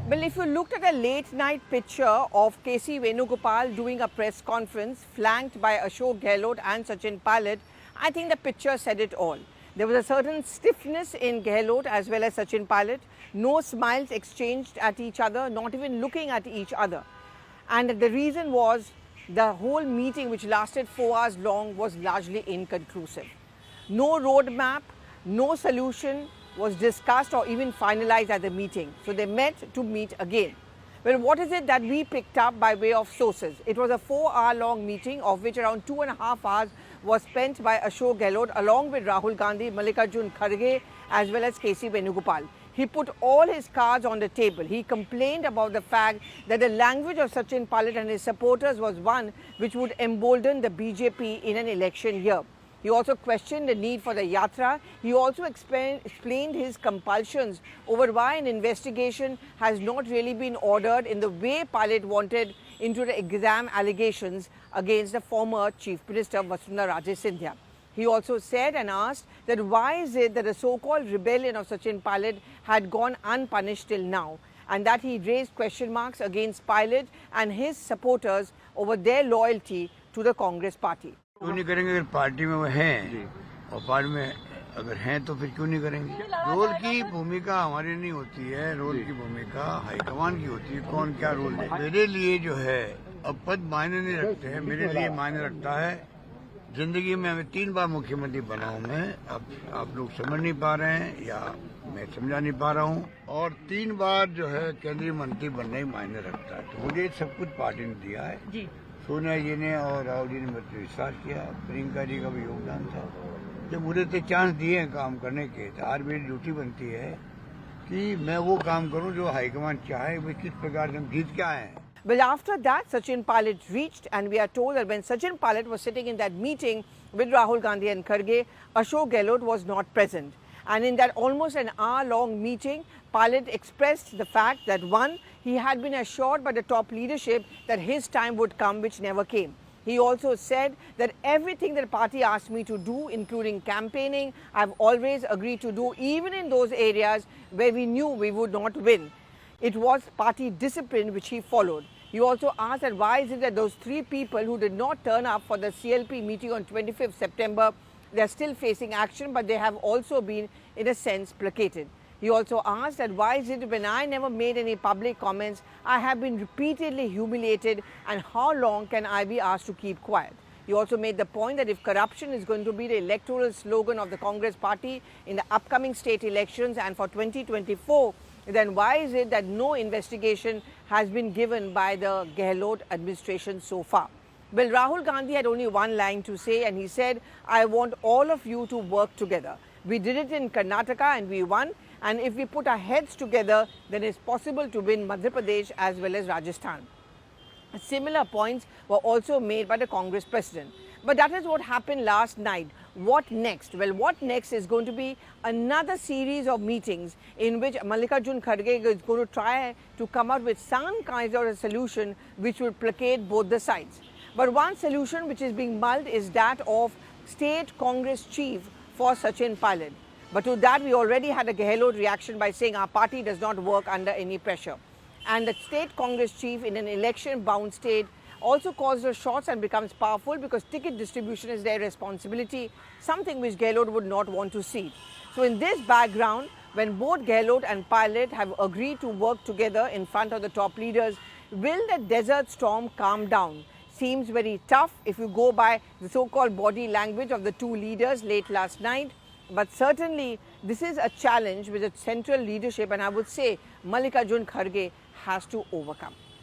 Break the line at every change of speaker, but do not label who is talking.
Well, if you looked at a late night picture of K.C. Venugopal doing a press conference flanked by Ashok Gehlot and Sachin Pilot, I think the picture said it all. There was a certain stiffness in Gehlot as well as Sachin Pilot. No smiles exchanged at each other, not even looking at each other. And the reason was the whole meeting, which lasted 4 hours long, was largely inconclusive. No roadmap, no solution was discussed or even finalized at the meeting. So they met to meet again. Well, what is it that we picked up by way of sources? It was a 4-hour-long meeting, of which around 2.5 hours was spent by Ashok Gehlot along with Rahul Gandhi, Mallikarjun Kharge as well as K.C. Venugopal. He put all his cards on the table. He complained about the fact that the language of Sachin Pilot and his supporters was one which would embolden the BJP in an election year. He also questioned the need for the yatra. He also explained his compulsions over why an investigation has not really been ordered in the way Pilot wanted into the exam allegations against the former Chief Minister Vasundhara Raje Scindia. He also said and asked that why is it that the so-called rebellion of Sachin Pilot had gone unpunished till now, and that he raised question marks against Pilot and his supporters over their loyalty to the Congress party.
क्यों नहीं करेंगे? अगर party में वो हैं और party में अगर हैं तो फिर क्यों नहीं करेंगे? रोल की भूमिका हमारी नहीं होती है, रोल की भूमिका हाईकमान की होती है। कौन क्या रोल दे? मेरे लिए जो है अब पद मायने नहीं रखते हैं, मेरे लिए मायने रखता है जिंदगी में। मैं 3 बार मुख्यमंत्री बना हूँ मैं, अब आप लोग समझ नहीं पा रहे हैं या मैं समझा नहीं पा रहा हूँ। और 3 बार जो है केंद्रीय मंत्री बनना ही मायने रखता है। तो मुझे सब कुछ पार्टी ने दिया है। सोनिया जी ने और राहुल जी ने मुझ पर विश्वास किया, प्रियंका जी का भी योगदान था। जब मुझे तो चांस दिए हैं काम करने के, तो आज मेरी ड्यूटी बनती है कि मैं वो काम करूं जो हाईकमान चाहे। वे किस प्रकार से हम जीत के आए हैं।
Well, after that, Sachin Pilot reached, and we are told that when Sachin Pilot was sitting in that meeting with Rahul Gandhi and Kharge, Ashok Gehlot was not present. And in that almost an hour-long meeting, Pilot expressed the fact that one, he had been assured by the top leadership that his time would come, which never came. He also said that everything that the party asked me to do, including campaigning, I've always agreed to do, even in those areas where we knew we would not win. It was party discipline which he followed. He also asked that why is it that those 3 people who did not turn up for the CLP meeting on 25th September, they are still facing action, but they have also been, in a sense, placated. He also asked that why is it when I never made any public comments, I have been repeatedly humiliated, and how long can I be asked to keep quiet? He also made the point that if corruption is going to be the electoral slogan of the Congress party in the upcoming state elections and for 2024, then why is it that no investigation has been given by the Gehlot administration so far? Well, Rahul Gandhi had only one line to say, and he said, I want all of you to work together. We did it in Karnataka and we won. And if we put our heads together, then it's possible to win Madhya Pradesh as well as Rajasthan. Similar points were also made by the Congress president. But that is what happened last night. What next? Well, what next is going to be another series of meetings in which Mallikarjun Kharge is going to try to come out with some kind of a solution which will placate both the sides. But one solution which is being mulled is that of State Congress Chief for Sachin Pilot. But to that, we already had a Gehlot reaction by saying our party does not work under any pressure. And the State Congress Chief in an election-bound state also calls the shots and becomes powerful because ticket distribution is their responsibility, something which Gehlot would not want to see. So in this background, when both Gehlot and Pilot have agreed to work together in front of the top leaders, will the desert storm calm down? Seems very tough if you go by the so-called body language of the 2 leaders late last night. But certainly, this is a challenge which the central leadership, and I would say Mallikarjun Kharge, has to overcome.